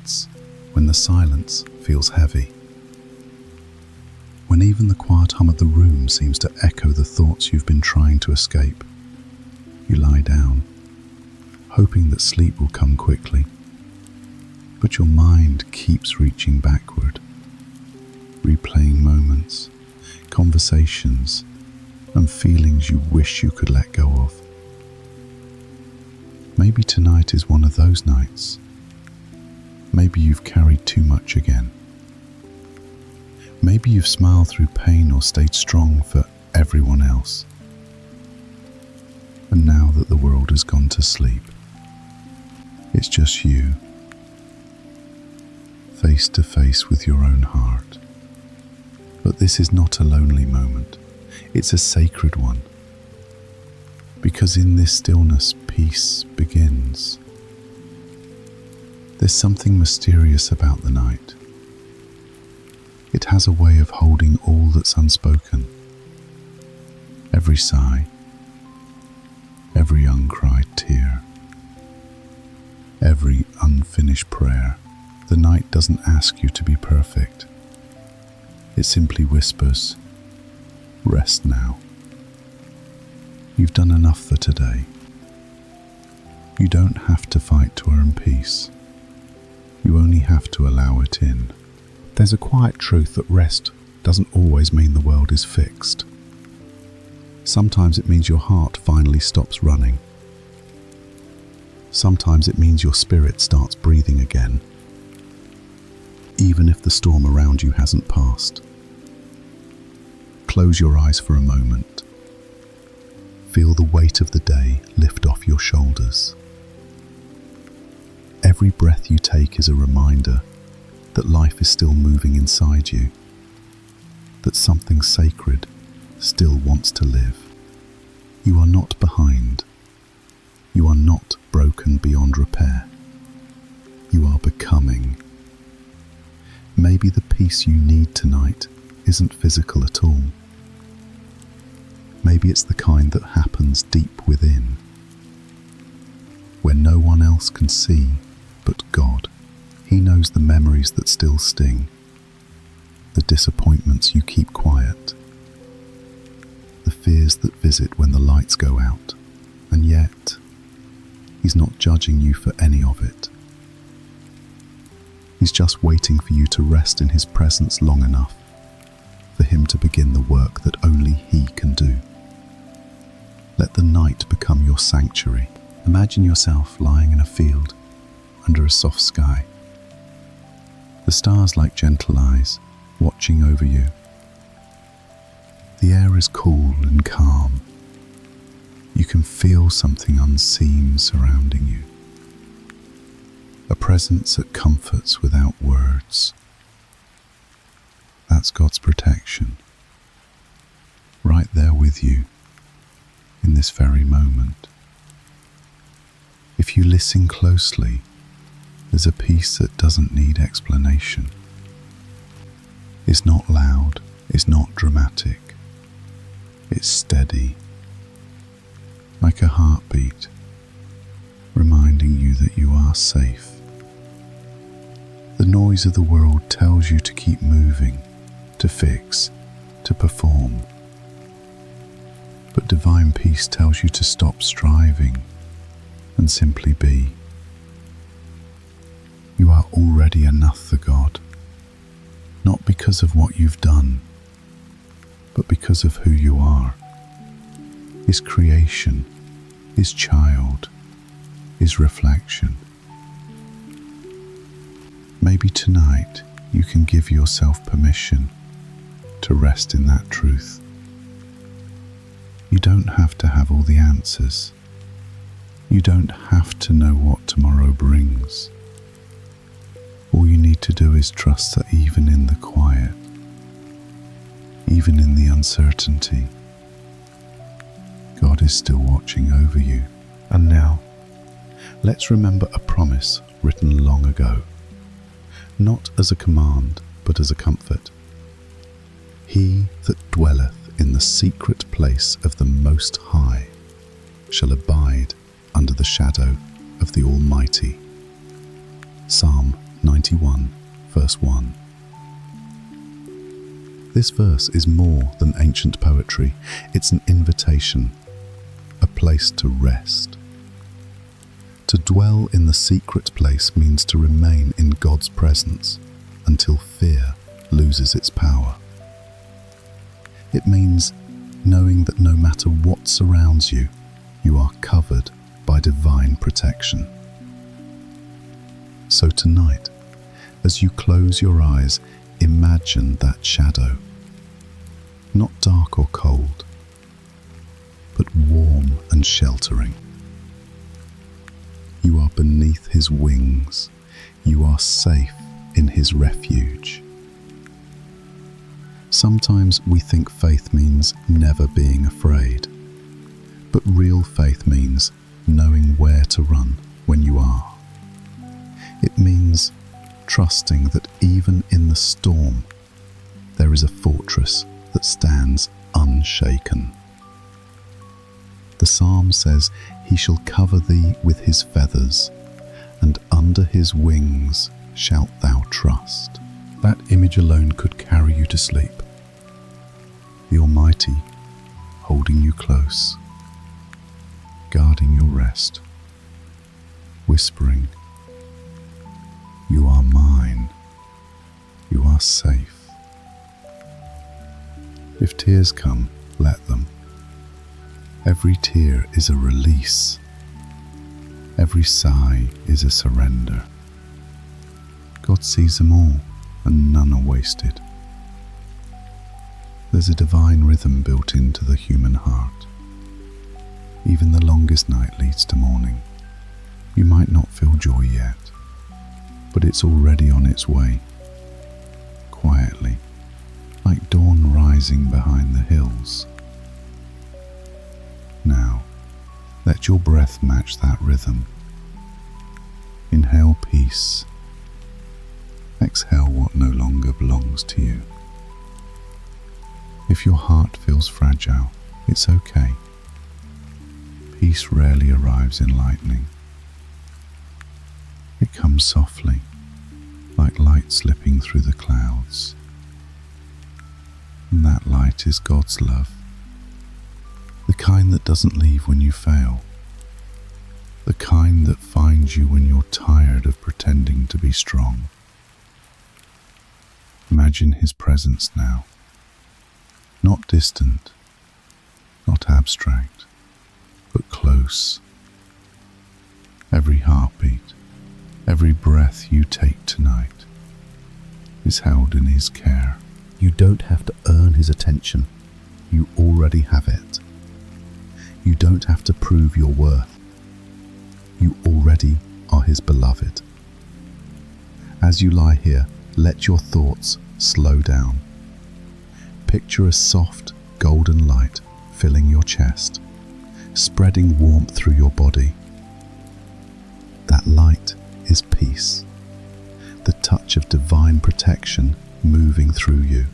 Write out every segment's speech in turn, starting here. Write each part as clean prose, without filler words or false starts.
nights when the silence feels heavy, when even the quiet hum of the room seems to echo the thoughts you've been trying to escape. You lie down, hoping that sleep will come quickly, but your mind keeps reaching backward, replaying moments, conversations, and feelings you wish you could let go of. Maybe tonight is one of those nights. Maybe you've carried too much again. Maybe you've smiled through pain or stayed strong for everyone else. And now that the world has gone to sleep, it's just you, face to face with your own heart. But this is not a lonely moment. It's a sacred one. Because in this stillness, peace begins. There's something mysterious about the night. It has a way of holding all that's unspoken. Every sigh, every uncried tear, every unfinished prayer. The night doesn't ask you to be perfect. It simply whispers, "Rest now. You've done enough for today." You don't have to fight to earn peace. You only have to allow it in. There's a quiet truth that rest doesn't always mean the world is fixed. Sometimes it means your heart finally stops running. Sometimes it means your spirit starts breathing again, even if the storm around you hasn't passed. Close your eyes for a moment. Feel the weight of the day lift off your shoulders. Every breath you take is a reminder that life is still moving inside you, that something sacred still wants to live. You are not behind. You are not broken beyond repair. You are becoming. Maybe the peace you need tonight isn't physical at all. Maybe it's the kind that happens deep within, where no one else can see but God. He knows the memories that still sting, the disappointments you keep quiet, the fears that visit when the lights go out, and yet He's not judging you for any of it. He's just waiting for you to rest in His presence long enough for Him to begin the work that only He can do. Let the night become your sanctuary. Imagine yourself lying in a field under a soft sky. The stars like gentle eyes watching over you. The air is cool and calm. You can feel something unseen surrounding you. A presence that comforts without words. That's God's protection, right there with you in this very moment. If you listen closely, there's a peace that doesn't need explanation. It's not loud, it's not dramatic. It's steady, like a heartbeat, reminding you that you are safe. The noise of the world tells you to keep moving, to fix, to perform. But divine peace tells you to stop striving and simply be. You are already enough for God, not because of what you've done, but because of who you are. His creation, His child, His reflection. Maybe tonight you can give yourself permission to rest in that truth. You don't have to have all the answers. You don't have to know what tomorrow brings. All you need to do is trust that even in the quiet, even in the uncertainty, God is still watching over you. And now, let's remember a promise written long ago, not as a command, but as a comfort. He that dwelleth in the secret place of the Most High shall abide under the shadow of the Almighty. Psalm 91, verse 1. This verse is more than ancient poetry. It's an invitation, a place to rest. To dwell in the secret place means to remain in God's presence until fear loses its power. It means knowing that no matter what surrounds you, you are covered by divine protection. So tonight, as you close your eyes, imagine that shadow, not dark or cold, but warm and sheltering. You are beneath his wings. You are safe in his refuge. Sometimes we think faith means never being afraid, but real faith means knowing where to run when you are. It means trusting that even in the storm, there is a fortress that stands unshaken. The psalm says, "He shall cover thee with his feathers, and under his wings shalt thou trust." That image alone could carry you to sleep. The Almighty holding you close, guarding your rest, whispering, "You are mine, you are safe." If tears come, let them. Every tear is a release. Every sigh is a surrender. God sees them all, and none are wasted. There's a divine rhythm built into the human heart. Even the longest night leads to morning. You might not feel joy yet, but it's already on its way, quietly, like dawn rising behind the hills. Now, let your breath match that rhythm. Inhale peace. Exhale what no longer belongs to you. If your heart feels fragile, it's okay. Peace rarely arrives in lightning. It comes softly, like light slipping through the clouds. And that light is God's love. The kind that doesn't leave when you fail. The kind that finds you when you're tired of pretending to be strong. Imagine his presence now. Not distant, not abstract, but close. Every heartbeat, every breath you take tonight is held in his care. You don't have to earn his attention. You already have it. You don't have to prove your worth. You already are his beloved. As you lie here, let your thoughts slow down. Picture a soft, golden light filling your chest, spreading warmth through your body. That light is peace, the touch of divine protection moving through you.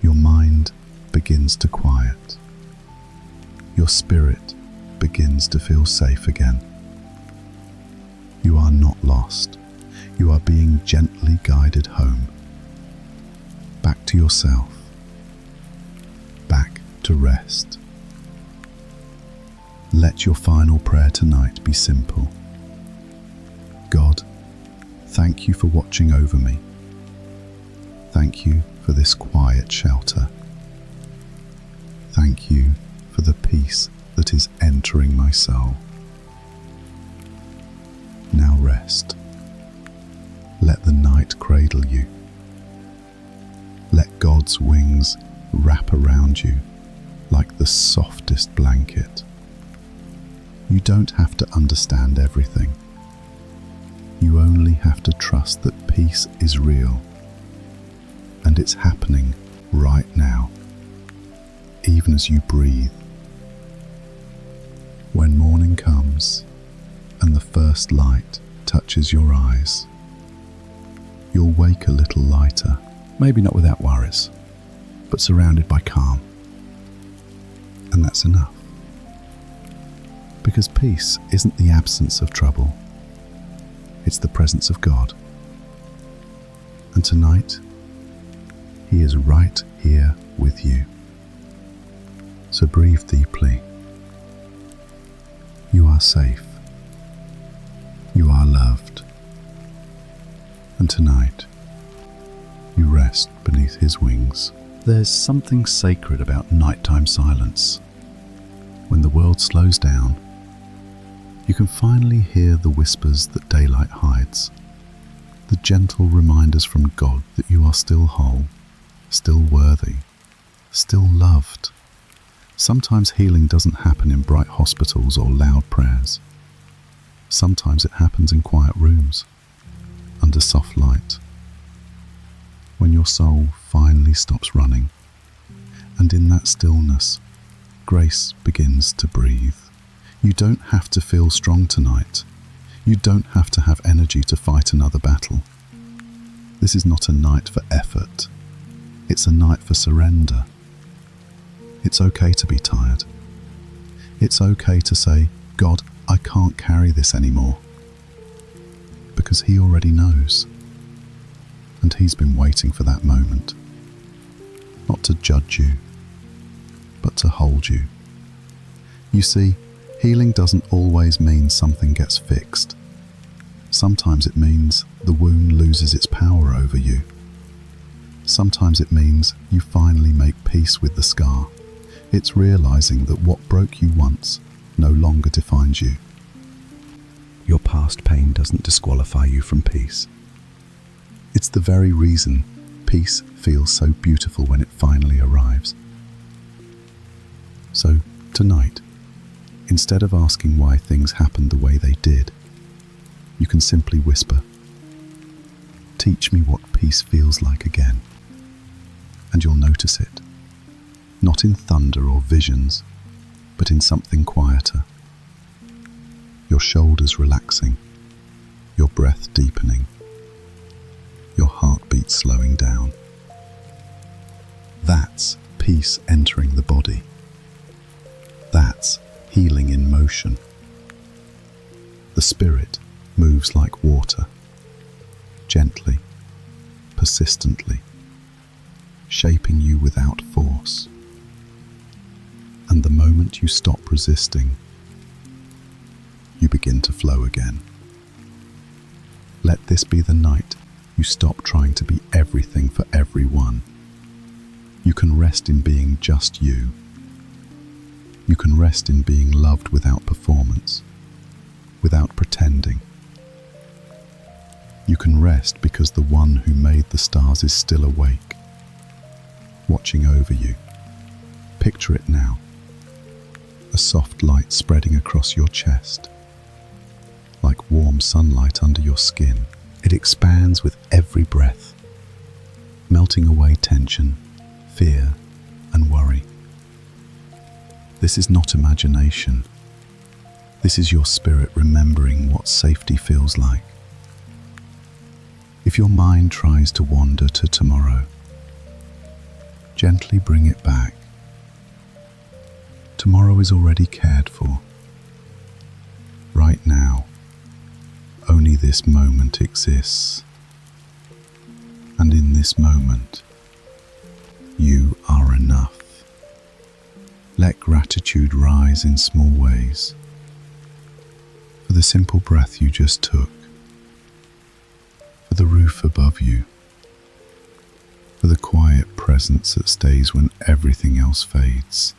Your mind begins to quiet. Your spirit begins to feel safe again. You are not lost. You are being gently guided home. Back to yourself. Back to rest. Let your final prayer tonight be simple. God, thank you for watching over me. Thank you for this quiet shelter. Thank you for the peace that is entering my soul. Now rest. Let the night cradle you. Let God's wings wrap around you like the softest blanket. You don't have to understand everything. You only have to trust that peace is real, and it's happening right now, even as you breathe. When morning comes and the first light touches your eyes, you'll wake a little lighter, maybe not without worries, but surrounded by calm. And that's enough. Because peace isn't the absence of trouble. It's the presence of God. And tonight, He is right here with you. So breathe deeply. You are safe. You are loved. And tonight, you rest beneath His wings. There's something sacred about nighttime silence. When the world slows down, you can finally hear the whispers that daylight hides, the gentle reminders from God that you are still whole, still worthy, still loved. Sometimes healing doesn't happen in bright hospitals or loud prayers. Sometimes it happens in quiet rooms, under soft light, when your soul finally stops running, and in that stillness, grace begins to breathe. You don't have to feel strong tonight. You don't have to have energy to fight another battle. This is not a night for effort. It's a night for surrender. It's okay to be tired. It's okay to say, God, I can't carry this anymore. Because He already knows. And He's been waiting for that moment. Not to judge you, but to hold you. You see, healing doesn't always mean something gets fixed. Sometimes it means the wound loses its power over you. Sometimes it means you finally make peace with the scar. It's realizing that what broke you once no longer defines you. Your past pain doesn't disqualify you from peace. It's the very reason peace feels so beautiful when it finally arrives. So, tonight, instead of asking why things happened the way they did, you can simply whisper, "Teach me what peace feels like again." And you'll notice it, not in thunder or visions, but in something quieter. Your shoulders relaxing, your breath deepening, your heartbeat slowing down. That's peace entering the body. That's healing in motion. The spirit moves like water, gently, persistently, shaping you without force. And the moment you stop resisting, you begin to flow again. Let this be the night you stop trying to be everything for everyone. You can rest in being just you. You can rest in being loved without performance, without pretending. You can rest because the one who made the stars is still awake, watching over you. Picture it now. A soft light spreading across your chest, like warm sunlight under your skin. It expands with every breath, melting away tension, fear, and worry. This is not imagination. This is your spirit remembering what safety feels like. If your mind tries to wander to tomorrow, gently bring it back. Tomorrow is already cared for. Right now, only this moment exists. And in this moment, you are enough. Let gratitude rise in small ways. For the simple breath you just took, for the roof above you, for the quiet presence that stays when everything else fades.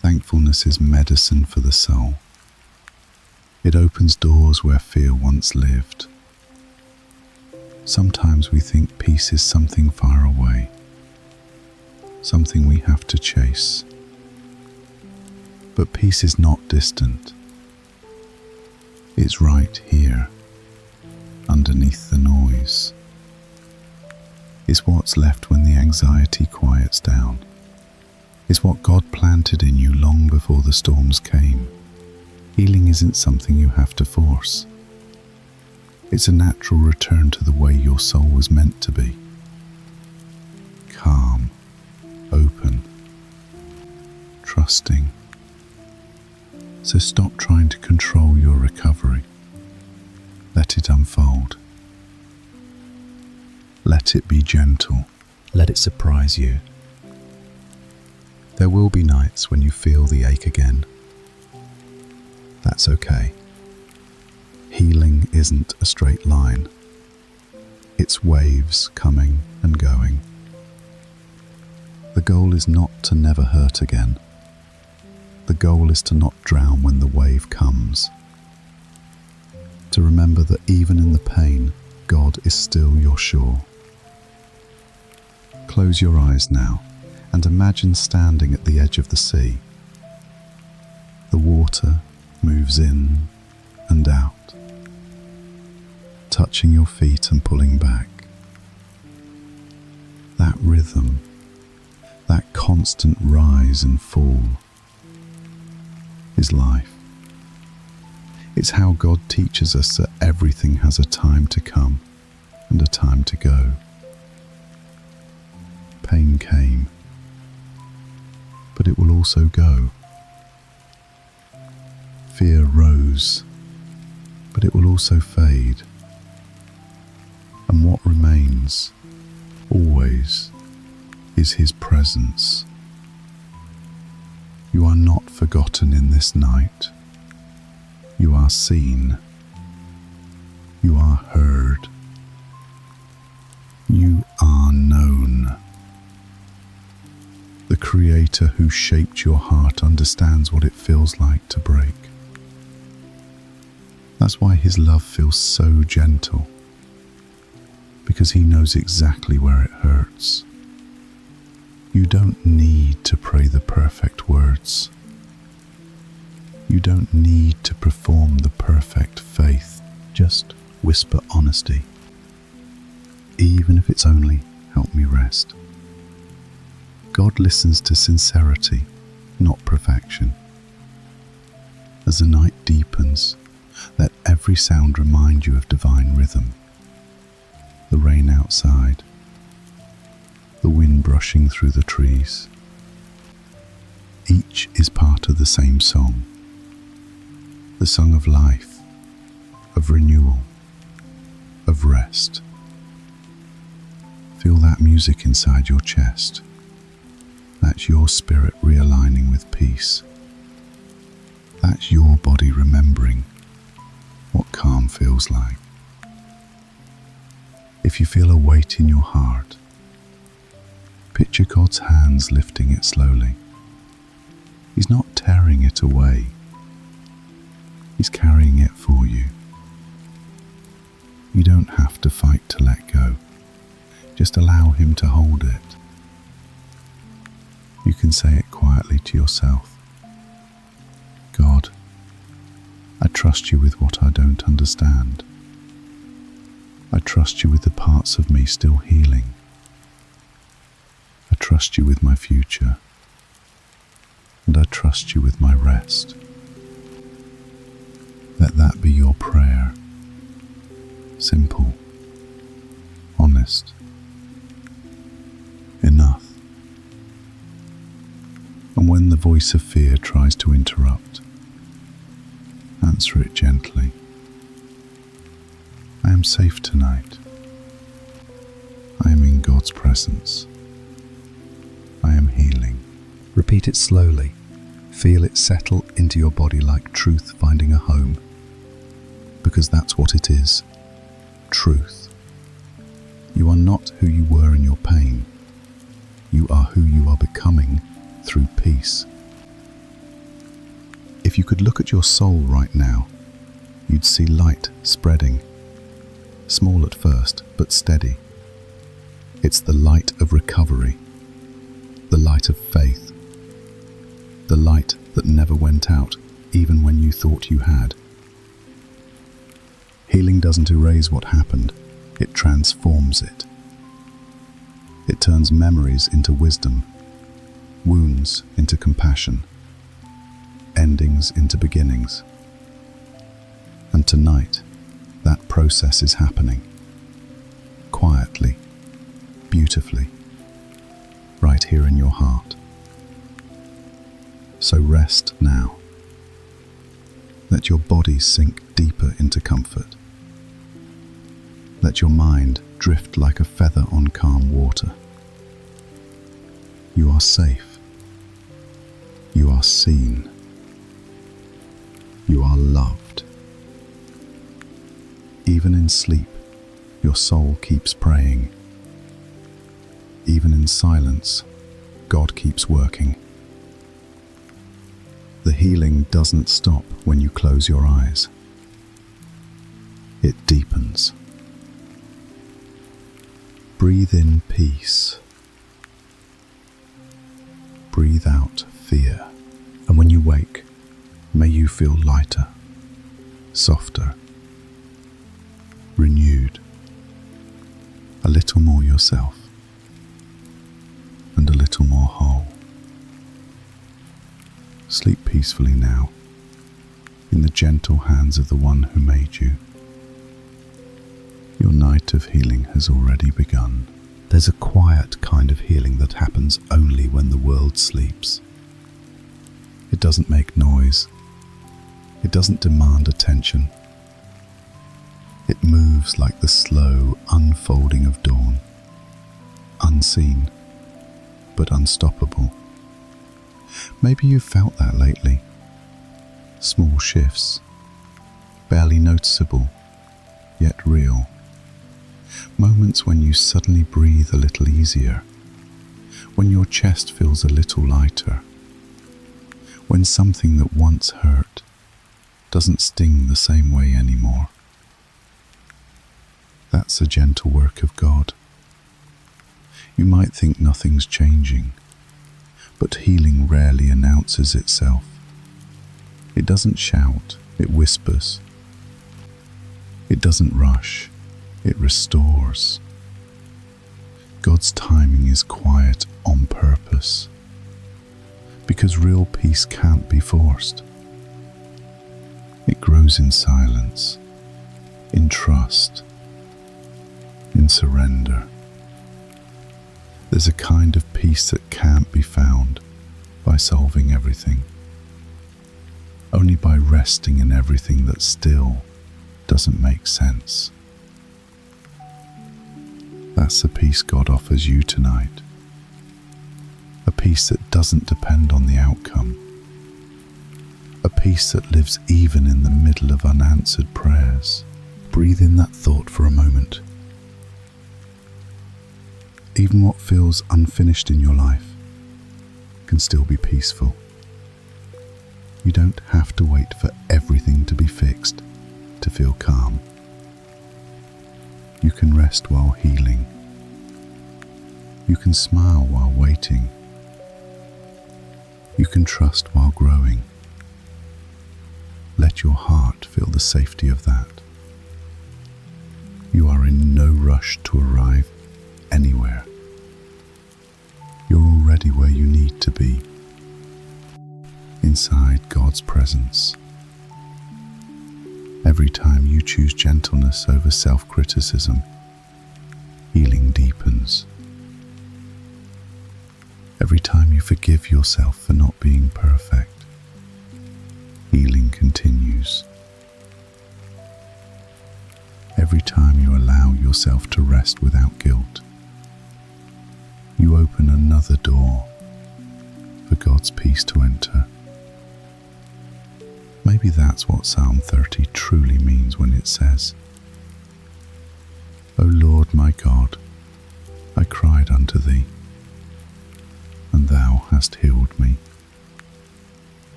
Thankfulness is medicine for the soul. It opens doors where fear once lived. Sometimes we think peace is something far away, something we have to chase. But peace is not distant. It's right here, underneath the noise. It's what's left when the anxiety quiets down. It's what God planted in you long before the storms came. Healing isn't something you have to force. It's a natural return to the way your soul was meant to be. Calm, open, trusting. So stop trying to control your recovery. Let it unfold. Let it be gentle. Let it surprise you. There will be nights when you feel the ache again. That's okay. Healing isn't a straight line. It's waves coming and going. The goal is not to never hurt again. The goal is to not drown when the wave comes. To remember that even in the pain, God is still your shore. Close your eyes now and imagine standing at the edge of the sea. The water moves in and out, touching your feet and pulling back. That rhythm, that constant rise and fall, is life. It's how God teaches us that everything has a time to come and a time to go. Pain came, but it will also go. Fear rose, but it will also fade. And what remains, always, is His presence. You are not forgotten in this night. You are seen. You are heard. You are known. The Creator who shaped your heart understands what it feels like to break. That's why His love feels so gentle, because He knows exactly where it hurts. You don't need to pray the perfect words. You don't need to perform the perfect faith. Just whisper honesty, even if it's only help me rest. God listens to sincerity, not perfection. As the night deepens, let every sound remind you of divine rhythm. The rain outside, the wind brushing through the trees. Each is part of the same song. The song of life, of renewal, of rest. Feel that music inside your chest. That's your spirit realigning with peace. That's your body remembering what calm feels like. If you feel a weight in your heart, picture God's hands lifting it slowly. He's not tearing it away. He's carrying it for you. You don't have to fight to let go. Just allow Him to hold it. You can say it quietly to yourself. God, I trust You with what I don't understand. I trust You with the parts of me still healing. I trust You with my future. And I trust You with my rest. Let that be your prayer. Simple, honest, enough. And when the voice of fear tries to interrupt, answer it gently. I am safe tonight. I am in God's presence. I am healing. Repeat it slowly. Feel it settle into your body like truth finding a home. Because that's what it is. Truth. You are not who you were in your pain. You are who you are becoming through peace. If you could look at your soul right now, you'd see light spreading. Small at first, but steady. It's the light of recovery, the light of faith, the light that never went out even when you thought you had. Healing doesn't erase what happened, it transforms it. It turns memories into wisdom, wounds into compassion, endings into beginnings. And tonight, that process is happening. Quietly, beautifully, right here in your heart. So rest now. Let your body sink deeper into comfort. Let your mind drift like a feather on calm water. You are safe. You are seen. You are loved. Even in sleep, your soul keeps praying. Even in silence, God keeps working. The healing doesn't stop when you close your eyes. It deepens. Breathe in peace. Breathe out fear. And when you wake, may you feel lighter, softer, renewed, a little more yourself, and a little more whole. Sleep peacefully now, in the gentle hands of the one who made you. Your night of healing has already begun. There's a quiet kind of healing that happens only when the world sleeps. It doesn't make noise. It doesn't demand attention. It moves like the slow unfolding of dawn, unseen but unstoppable. Maybe you've felt that lately. Small shifts, barely noticeable, yet real. Moments when you suddenly breathe a little easier, when your chest feels a little lighter, when something that once hurt doesn't sting the same way anymore. That's a gentle work of God. You might think nothing's changing, but healing rarely announces itself. It doesn't shout, it whispers. It doesn't rush, it restores. God's timing is quiet on purpose, because real peace can't be forced. It grows in silence, in trust, in surrender. There's a kind of peace that can't be found by solving everything, only by resting in everything that still doesn't make sense. That's the peace God offers you tonight. A peace that doesn't depend on the outcome. A peace that lives even in the middle of unanswered prayers. Breathe in that thought for a moment. Even what feels unfinished in your life can still be peaceful. You don't have to wait for everything to be fixed to feel calm. You can rest while healing. You can smile while waiting. You can trust while growing. Let your heart feel the safety of that. You are in no rush to arrive anywhere. You're already where you need to be, inside God's presence. Every time you choose gentleness over self-criticism, healing deepens. Every time you forgive yourself for not being perfect, healing continues. Every time you allow yourself to rest without guilt, you open another door for God's peace to enter. Maybe that's what Psalm 30 truly means when it says, O Lord my God, I cried unto thee, and thou hast healed me.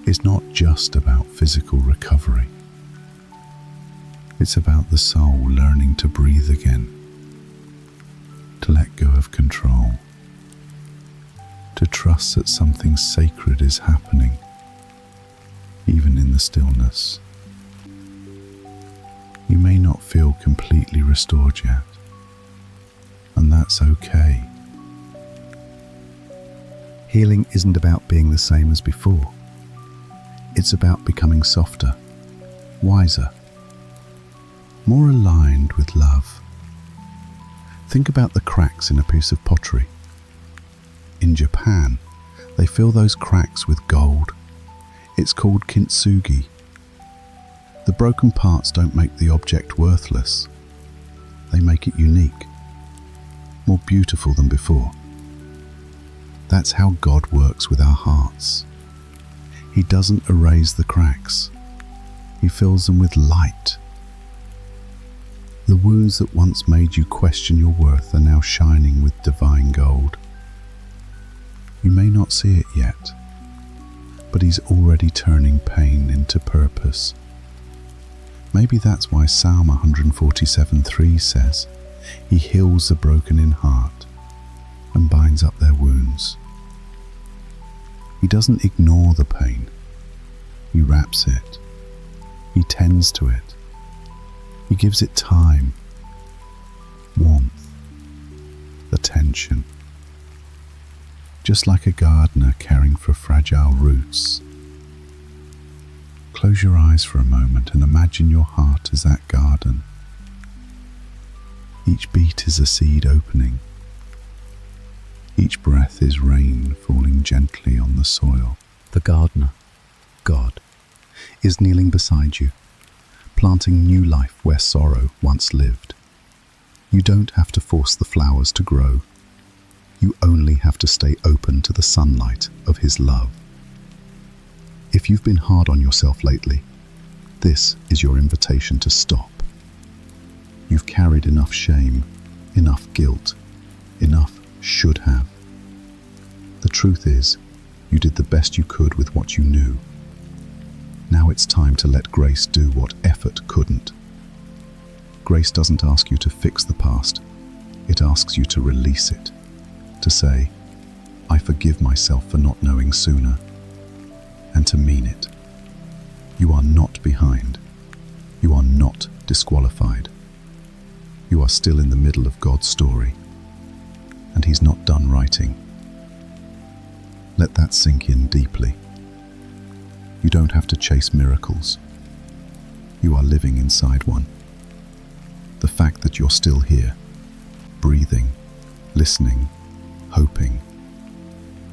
It's not just about physical recovery. It's about the soul learning to breathe again, to let go of control, to trust that something sacred is happening, even in the stillness. You may not feel completely restored yet, and that's okay. Healing isn't about being the same as before. It's about becoming softer, wiser, more aligned with love. Think about the cracks in a piece of pottery. In Japan, they fill those cracks with gold. It's called kintsugi. The broken parts don't make the object worthless. they make it unique, more beautiful than before. That's how God works with our hearts. He doesn't erase the cracks. He fills them with light. The wounds that once made you question your worth are now shining with divine gold. You may not see it yet, but He's already turning pain into purpose. Maybe that's why Psalm 147:3 says, He heals the broken in heart and binds up their wounds. He doesn't ignore the pain. He wraps it. He tends to it. He gives it time, warmth, attention. Just like a gardener caring for fragile roots. Close your eyes for a moment and imagine your heart as that garden. Each beat is a seed opening. Each breath is rain falling gently on the soil. The gardener, God, is kneeling beside you, planting new life where sorrow once lived. You don't have to force the flowers to grow. You only have to stay open to the sunlight of His love. If you've been hard on yourself lately, this is your invitation to stop. You've carried enough shame, enough guilt, enough should have. The truth is, you did the best you could with what you knew. Now it's time to let grace do what effort couldn't. Grace doesn't ask you to fix the past. It asks you to release it. To say, I forgive myself for not knowing sooner. And to mean it. You are not behind. You are not disqualified. You are still in the middle of God's story. And He's not done writing. Let that sink in deeply. You don't have to chase miracles. You are living inside one. The fact that you're still here, breathing, listening, hoping,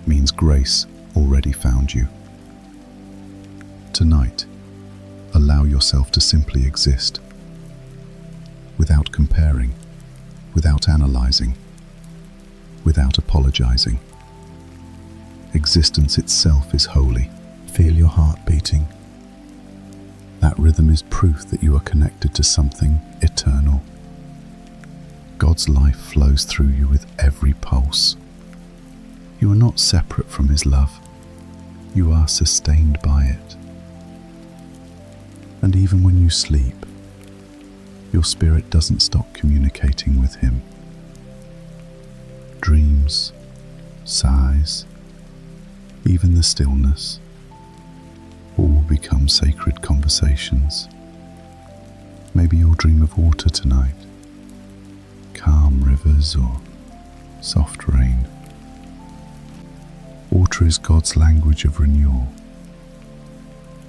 means grace already found you. Tonight, allow yourself to simply exist, without comparing, without analyzing, without apologizing. Existence itself is holy. Feel your heart beating. That rhythm is proof that you are connected to something eternal. God's life flows through you with every pulse. You are not separate from His love. You are sustained by it. And even when you sleep, your spirit doesn't stop communicating with Him. Dreams, sighs, even the stillness, all become sacred conversations. Maybe you'll dream of water tonight, calm rivers or soft rain. Water is God's language of renewal.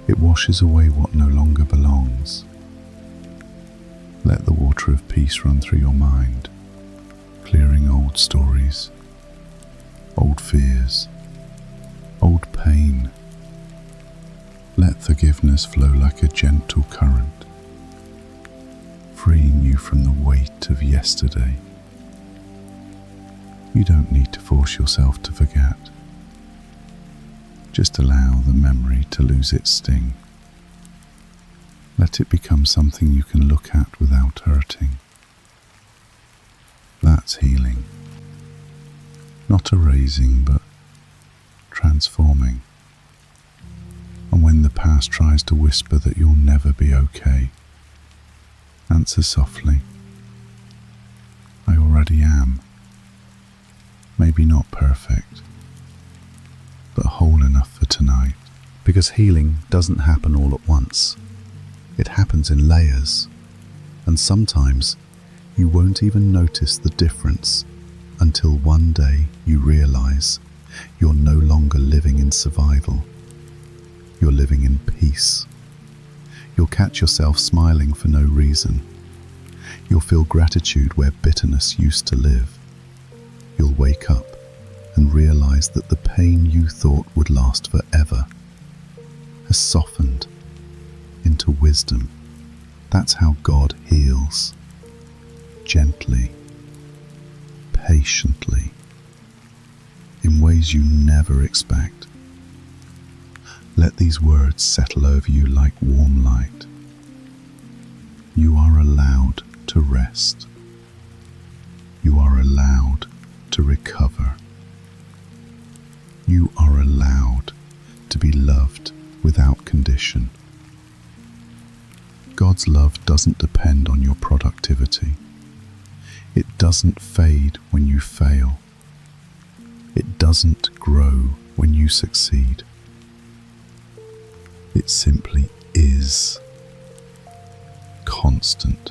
It washes away what no longer belongs. Let the water of peace run through your mind, clearing old stories, old fears, old pain. Let forgiveness flow like a gentle current, freeing you from the weight of yesterday. You don't need to force yourself to forget. Just allow the memory to lose its sting. Let it become something you can look at without hurting. That's healing. Not erasing, but transforming. And when the past tries to whisper that you'll never be okay, answer softly, I already am. Maybe not perfect, but whole enough for tonight. Because healing doesn't happen all at once. It happens in layers, and sometimes you won't even notice the difference until one day you realize you're no longer living in survival. You're living in peace. You'll catch yourself smiling for no reason. You'll feel gratitude where bitterness used to live. You'll wake up and realize that the pain you thought would last forever has softened into wisdom. That's how God heals. gently, patiently, in ways you never expect. Let these words settle over you like warm light. You are allowed to rest. You are allowed to recover. You are allowed to be loved without condition. God's love doesn't depend on your productivity. It doesn't fade when you fail. It doesn't grow when you succeed. It simply is. Constant,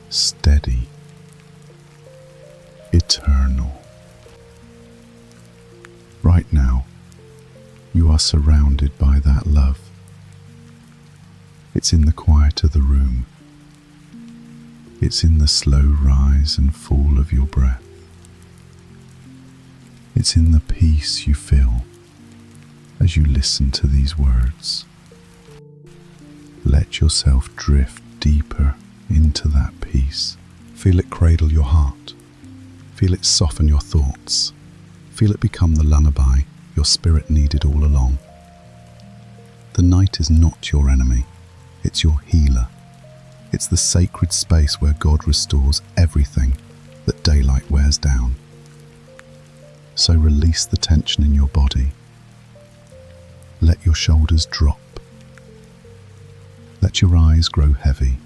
steady, eternal. Right now, you are surrounded by that love. It's in the quiet of the room. It's in the slow rise and fall of your breath. It's in the peace you feel as you listen to these words. Let yourself drift deeper into that peace. Feel it cradle your heart. Feel it soften your thoughts. Feel it become the lullaby your spirit needed all along. The night is not your enemy. It's your healer. It's the sacred space where God restores everything that daylight wears down. So release the tension in your body. Let your shoulders drop. Let your eyes grow heavy.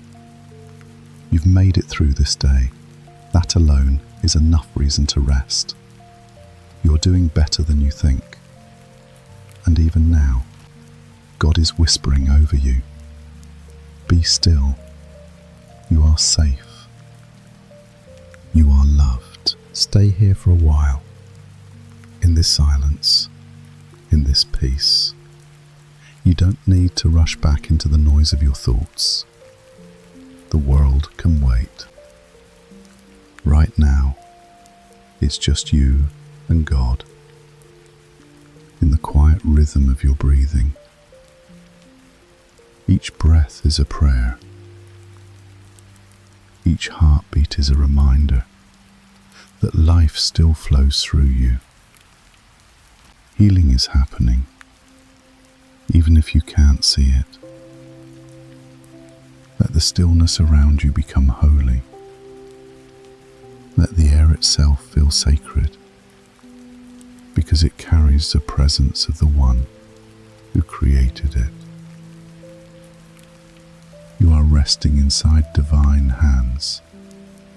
You've made it through this day. That alone is enough reason to rest. You're doing better than you think. And even now, God is whispering over you. Be still. You are safe. You are loved. Stay here for a while. In this silence, in this peace. You don't need to rush back into the noise of your thoughts. The world can wait. Right now, it's just you and God. In the quiet rhythm of your breathing. Each breath is a prayer. Each heartbeat is a reminder that life still flows through you. Healing is happening, even if you can't see it. Let the stillness around you become holy. Let the air itself feel sacred, because it carries the presence of the one who created it. You are resting inside divine hands,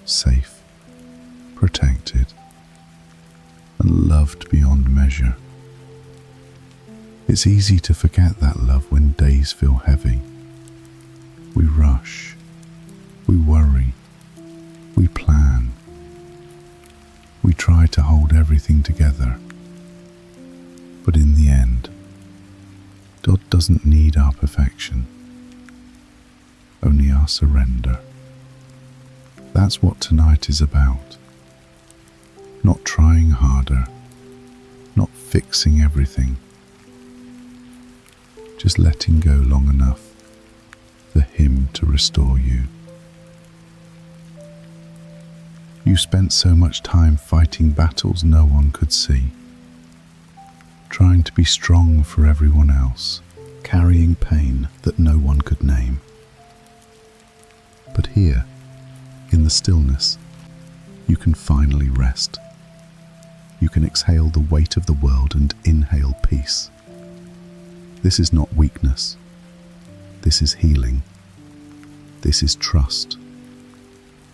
safe, protected, and loved beyond measure. It's easy to forget that love when days feel heavy. We rush, we worry, we plan. We try to hold everything together. But in the end, God doesn't need our perfection, only our surrender. That's what tonight is about. Not trying harder, not fixing everything, just letting go long enough for Him to restore you. You spent so much time fighting battles no one could see, trying to be strong for everyone else, carrying pain that no one could name. But here, in the stillness, you can finally rest. You can exhale the weight of the world and inhale peace. This is not weakness. This is healing. This is trust.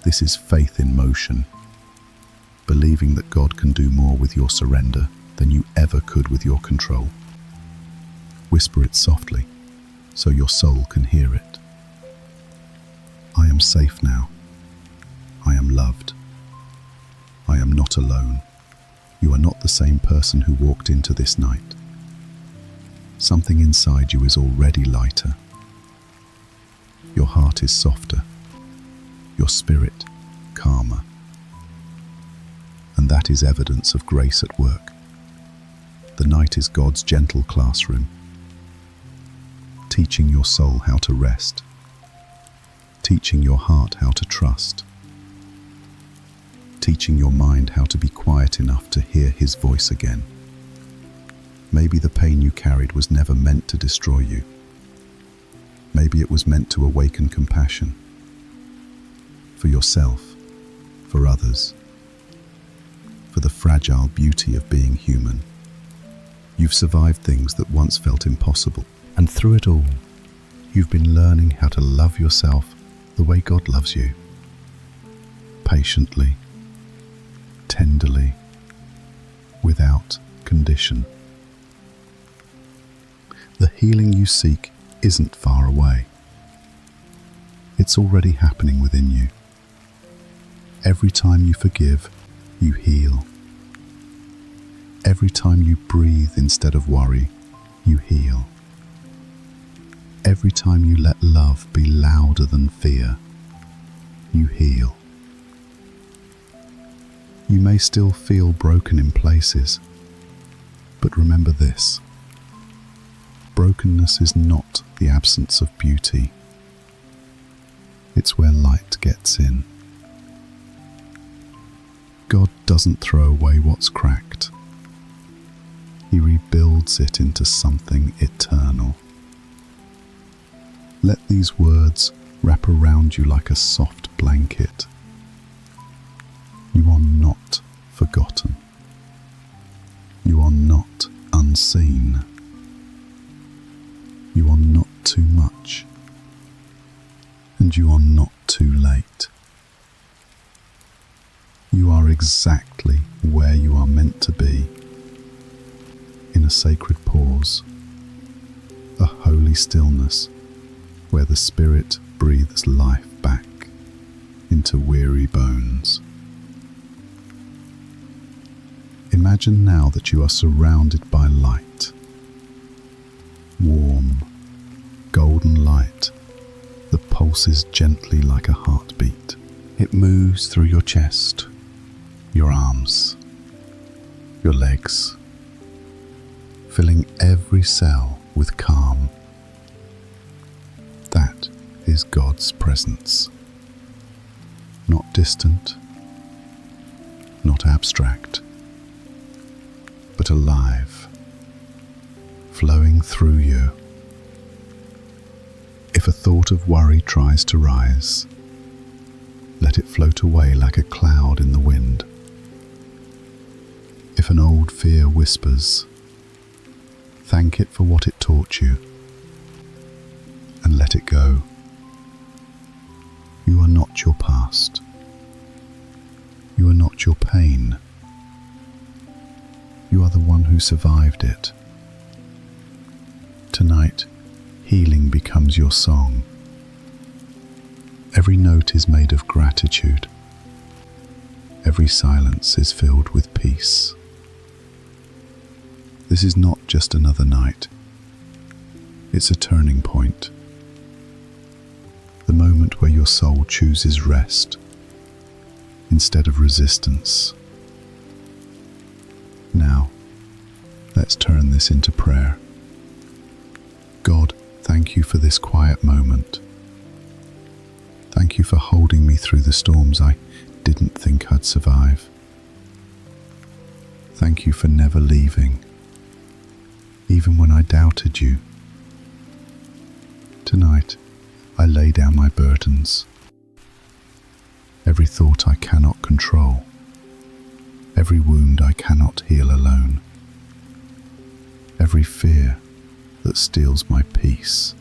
This is faith in motion, believing that God can do more with your surrender than you ever could with your control. Whisper it softly, so your soul can hear it. I am safe now. I am loved. I am not alone. You are not the same person who walked into this night. Something inside you is already lighter. Your heart is softer. Your spirit calmer. And that is evidence of grace at work. The night is God's gentle classroom, teaching your soul how to rest, teaching your heart how to trust, teaching your mind how to be quiet enough to hear his voice again. Maybe the pain you carried was never meant to destroy you. Maybe it was meant to awaken compassion. For yourself, for others, for the fragile beauty of being human. You've survived things that once felt impossible, and through it all, you've been learning how to love yourself the way God loves you. Patiently, tenderly, without condition. The healing you seek isn't far away. It's already happening within you. Every time you forgive, you heal. Every time you breathe instead of worry, you heal. Every time you let love be louder than fear, you heal. You may still feel broken in places, but remember this: brokenness is not the absence of beauty. It's where light gets in. God doesn't throw away what's cracked. He rebuilds it into something eternal. Let these words wrap around you like a soft blanket. You are not forgotten. You are not unseen. You are not too much. And you are not too late. You are exactly where you are meant to be, in a sacred pause, a holy stillness where the Spirit breathes life back into weary bones. Imagine now that you are surrounded by light, warm, golden light that pulses gently like a heartbeat. It moves through your chest, your arms, your legs, filling every cell with calm. That is God's presence. Not distant, not abstract, but alive, flowing through you. If a thought of worry tries to rise, let it float away like a cloud in the wind. If an old fear whispers, thank it for what it taught you, and let it go. You are not your past. You are not your pain. You are the one who survived it. Tonight, healing becomes your song. Every note is made of gratitude. Every silence is filled with peace. This is not just another night. It's a turning point. The moment where your soul chooses rest instead of resistance. Now, let's turn this into prayer. God, thank you for this quiet moment. Thank you for holding me through the storms I didn't think I'd survive. Thank you for never leaving, even when I doubted you. Tonight, I lay down my burdens. Every thought I cannot control, every wound I cannot heal alone, every fear that steals my peace.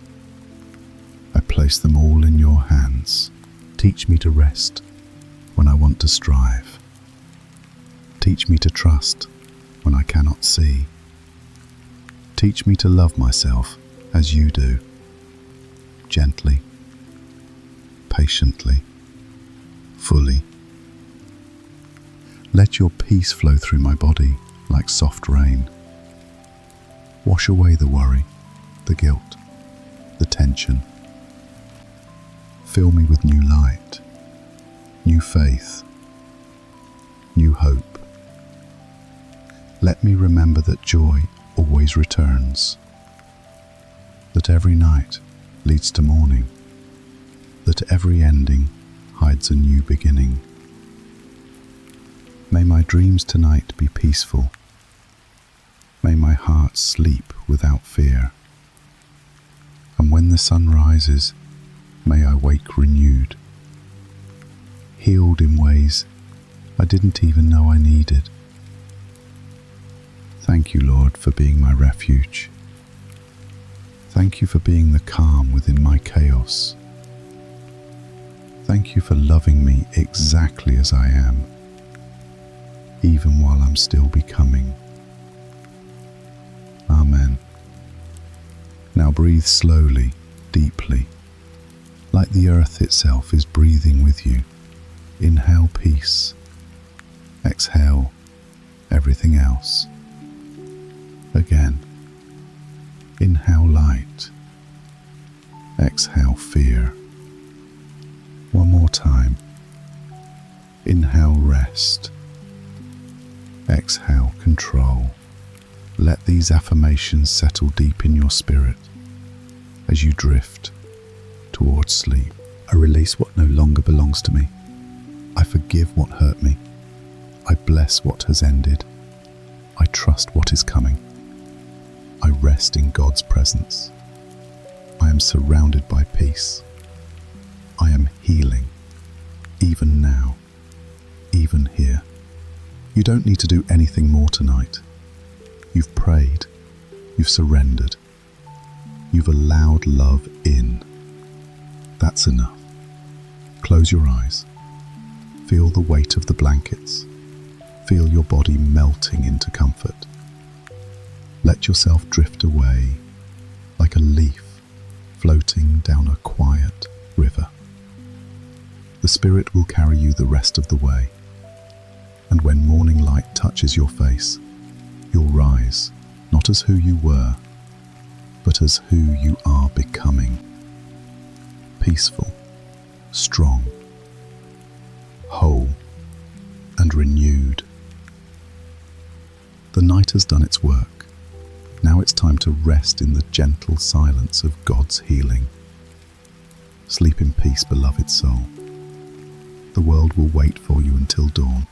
I place them all in your hands. Teach me to rest when I want to strive. Teach me to trust when I cannot see. Teach me to love myself as you do, gently, patiently, fully. Let your peace flow through my body like soft rain. Wash away the worry, the guilt, the tension. Fill me with new light, new faith, new hope. Let me remember that joy always returns, that every night leads to morning, that every ending hides a new beginning. May my dreams tonight be peaceful. May my heart sleep without fear. And when the sun rises, may I wake renewed, healed in ways I didn't even know I needed. Thank you, Lord, for being my refuge. Thank you for being the calm within my chaos. Thank you for loving me exactly as I am, even while I'm still becoming. Amen. Now breathe slowly, deeply, like the earth itself is breathing with you. Inhale peace. Exhale everything else. Again. Inhale light. Exhale fear. One more time. Inhale rest. Exhale control. Let these affirmations settle deep in your spirit as you drift towards sleep. I release what no longer belongs to me. I forgive what hurt me. I bless what has ended. I trust what is coming. I rest in God's presence. I am surrounded by peace. I am healing, even now, even here. You don't need to do anything more tonight. You've prayed. You've surrendered. You've allowed love in. That's enough. Close your eyes. Feel the weight of the blankets. Feel your body melting into comfort. Let yourself drift away like a leaf floating down a quiet river. The Spirit will carry you the rest of the way, and when morning light touches your face, you'll rise, not as who you were, but as who you are becoming. Peaceful, strong, whole, and renewed. The night has done its work. Now it's time to rest in the gentle silence of God's healing. Sleep in peace, beloved soul. The world will wait for you until dawn.